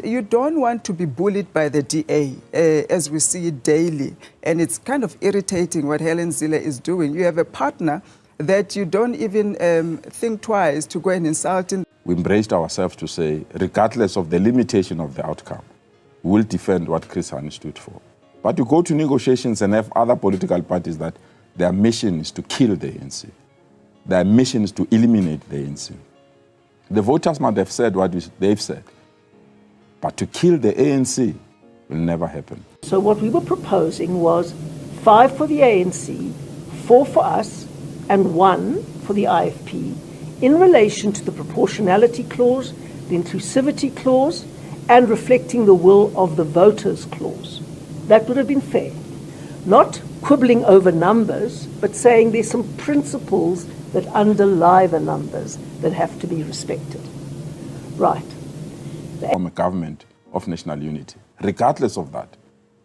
You don't want to be bullied by the DA, as we see it daily. And it's kind of irritating what Hellen Zille is doing. You have a partner that you don't even think twice to go and insult. We embraced ourselves to say, regardless of the limitation of the outcome, we'll defend what Chris Hani stood for. But you go to negotiations and have other political parties that their mission is to kill the ANC. Their mission is to eliminate the ANC. The voters might have said what they've said. But to kill the ANC will never happen. So what we were proposing was 5 for the ANC, 4 for us, and 1 for the IFP in relation to the proportionality clause, the inclusivity clause, and reflecting the will of the voters clause. That would have been fair. Not quibbling over numbers, but saying there's some principles that underlie the numbers that have to be respected. Right. From a government of national unity. Regardless of that,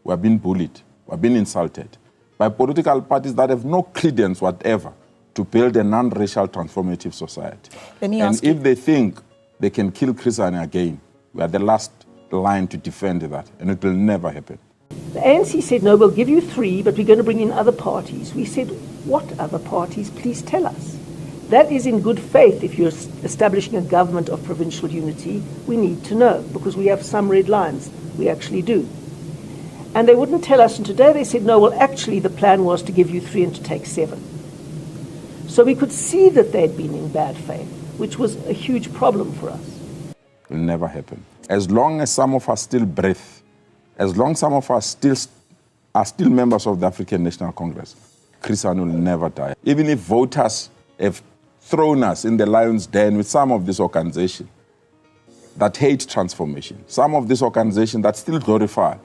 we have been bullied, we have been insulted by political parties that have no credence whatever to build a non-racial transformative society. And if they think they can kill Chris Hani again, we are the last line to defend that, and it will never happen. The ANC said, no, we'll give you 3, but we're going to bring in other parties. We said, what other parties? Please tell us. That is in good faith. If you're establishing a government of provincial unity, we need to know, because we have some red lines. We actually do. And they wouldn't tell us, and today they said, no, well, actually the plan was to give you 3 and to take 7. So we could see that they'd been in bad faith, which was a huge problem for us. It will never happen. As long as some of us still breathe, as long as some of us are still members of the African National Congress, Chris Hani will never die. Even if voters have thrown us in the lion's den with some of this organization that hate transformation, some of this organization that still glorify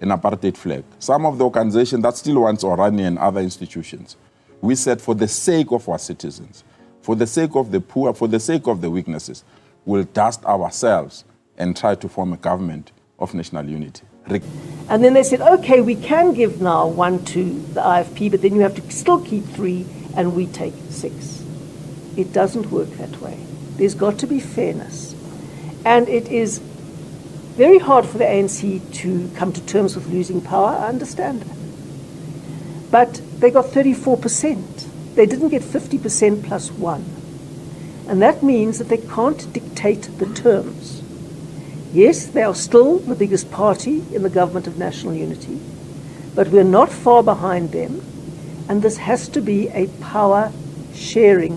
an apartheid flag, some of the organization that still wants Oranje and other institutions. We said, for the sake of our citizens, for the sake of the poor, for the sake of the weaknesses, we'll dust ourselves and try to form a government of national unity. And then they said, okay, we can give now 1 to the IFP, but then you have to still keep 3 and we take 6. It doesn't work that way. There's got to be fairness. And it is very hard for the ANC to come to terms with losing power. I understand that. But they got 34%. They didn't get 50% plus 1. And that means that they can't dictate the terms. Yes, they are still the biggest party in the government of national unity, but we're not far behind them, and this has to be a power sharing